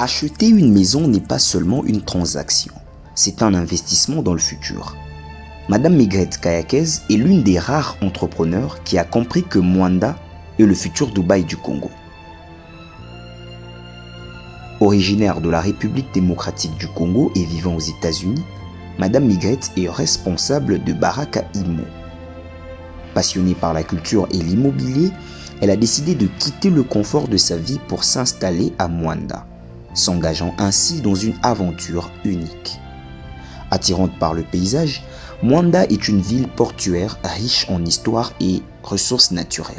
Acheter une maison n'est pas seulement une transaction, c'est un investissement dans le futur. Madame Migrette Kayakez est l'une des rares entrepreneurs qui a compris que Mwanda est le futur Dubaï du Congo. Originaire de la République démocratique du Congo et vivant aux États-Unis, Madame Migrette est responsable de Baraka Imo. Passionnée par la culture et l'immobilier, elle a décidé de quitter le confort de sa vie pour s'installer à Mwanda, s'engageant ainsi dans une aventure unique. Attirante par le paysage, Mwanda est une ville portuaire riche en histoire et ressources naturelles.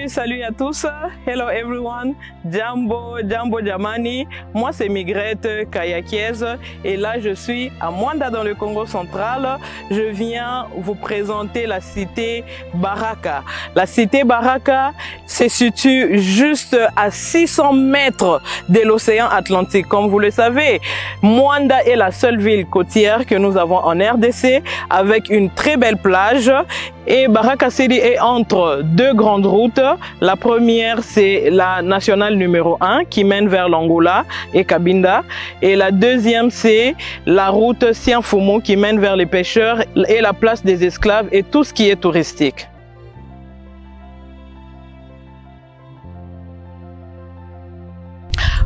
Salut à tous, hello everyone, Jambo Jamani, moi c'est Migrette Kayakez et là je suis à Mwanda dans le Congo central. Je viens vous présenter la cité Baraka. La cité Baraka se situe juste à 600 mètres de l'océan Atlantique. Comme vous le savez, Mwanda est la seule ville côtière que nous avons en RDC avec une très belle plage. Et Baraka City est entre deux grandes routes. La première, c'est la nationale numéro 1 qui mène vers l'Angola et Cabinda. Et la deuxième, c'est la route Sianfumu qui mène vers les pêcheurs et la place des esclaves et tout ce qui est touristique.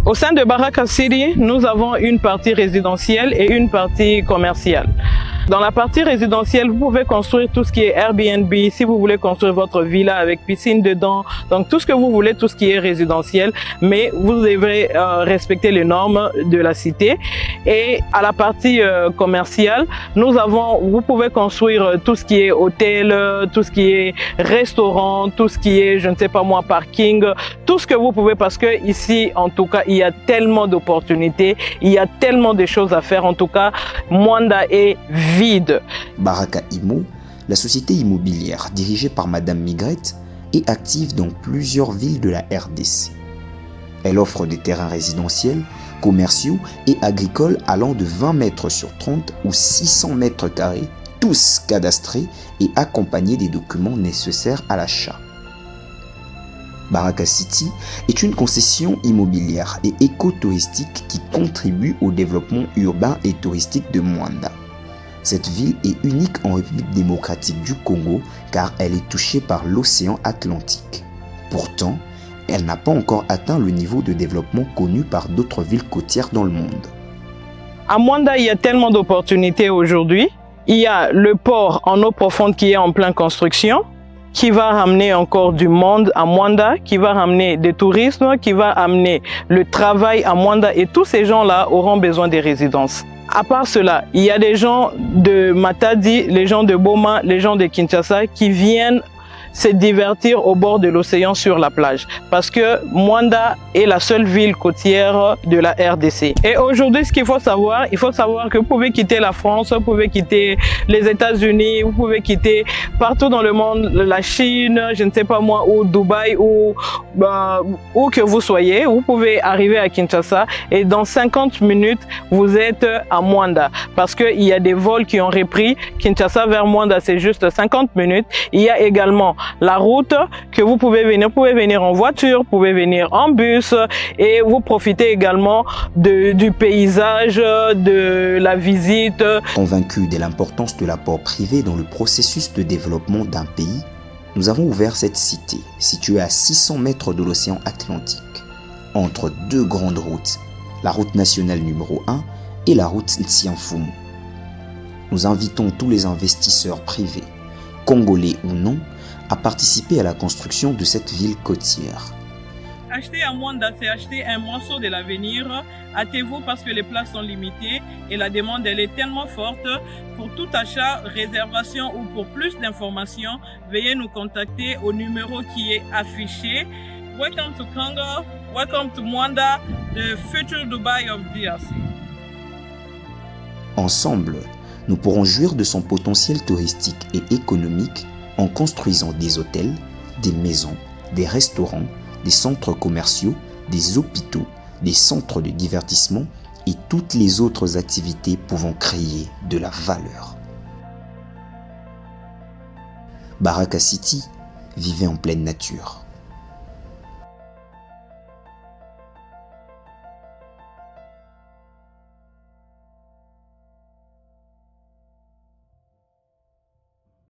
Au sein de Baraka City, nous avons une partie résidentielle et une partie commerciale. Dans la partie résidentielle, vous pouvez construire tout ce qui est Airbnb, si vous voulez construire votre villa avec piscine dedans, donc tout ce que vous voulez, tout ce qui est résidentiel, mais vous devrez respecter les normes de la cité. Et à la partie commerciale, vous pouvez construire tout ce qui est hôtel, tout ce qui est restaurant, tout ce qui est, je ne sais pas moi, parking, tout ce que vous pouvez parce que ici, en tout cas, il y a tellement d'opportunités, il y a tellement de choses à faire. En tout cas, Mwanda est vide. Baraka Imo, la société immobilière dirigée par Madame Migrette, est active dans plusieurs villes de la RDC. Elle offre des terrains résidentiels, commerciaux et agricoles allant de 20 mètres sur 30 ou 600 mètres carrés, tous cadastrés et accompagnés des documents nécessaires à l'achat. Baraka City est une concession immobilière et écotouristique qui contribue au développement urbain et touristique de Mwanda. Cette ville est unique en République démocratique du Congo car elle est touchée par l'océan Atlantique. Pourtant, elle n'a pas encore atteint le niveau de développement connu par d'autres villes côtières dans le monde. À Mwanda, il y a tellement d'opportunités aujourd'hui. Il y a le port en eau profonde qui est en pleine construction, qui va ramener encore du monde à Mwanda, qui va ramener des tourismes, qui va amener le travail à Mwanda et tous ces gens-là auront besoin des résidences. À part cela, il y a des gens de Matadi, les gens de Boma, les gens de Kinshasa qui viennent se divertir au bord de l'océan sur la plage. Parce que Mwanda est la seule ville côtière de la RDC. Et aujourd'hui, ce qu'il faut savoir que vous pouvez quitter la France, vous pouvez quitter les États-Unis, vous pouvez quitter partout dans le monde, la Chine, je ne sais pas moi, ou Dubaï, ou où que vous soyez. Vous pouvez arriver à Kinshasa et dans 50 minutes, vous êtes à Mwanda. Parce qu'il y a des vols qui ont repris. Kinshasa vers Mwanda, c'est juste 50 minutes. Il y a également la route que vous pouvez venir en voiture, vous pouvez venir en bus et vous profitez également du paysage, de la visite. Convaincus de l'importance de l'apport privé dans le processus de développement d'un pays, nous avons ouvert cette cité située à 600 mètres de l'océan Atlantique, entre deux grandes routes, la route nationale numéro 1 et la route Sianfumu. Nous invitons tous les investisseurs privés, congolais ou non, à participer à la construction de cette ville côtière. Acheter à Mwanda, c'est acheter un morceau de l'avenir. Hâtez-vous parce que les places sont limitées et la demande elle est tellement forte. Pour tout achat, réservation ou pour plus d'informations, veuillez nous contacter au numéro qui est affiché. Welcome to Congo, welcome to Mwanda, the future Dubai of DRC. Ensemble, nous pourrons jouir de son potentiel touristique et économique en construisant des hôtels, des maisons, des restaurants, des centres commerciaux, des hôpitaux, des centres de divertissement et toutes les autres activités pouvant créer de la valeur. Baraka City vivait en pleine nature.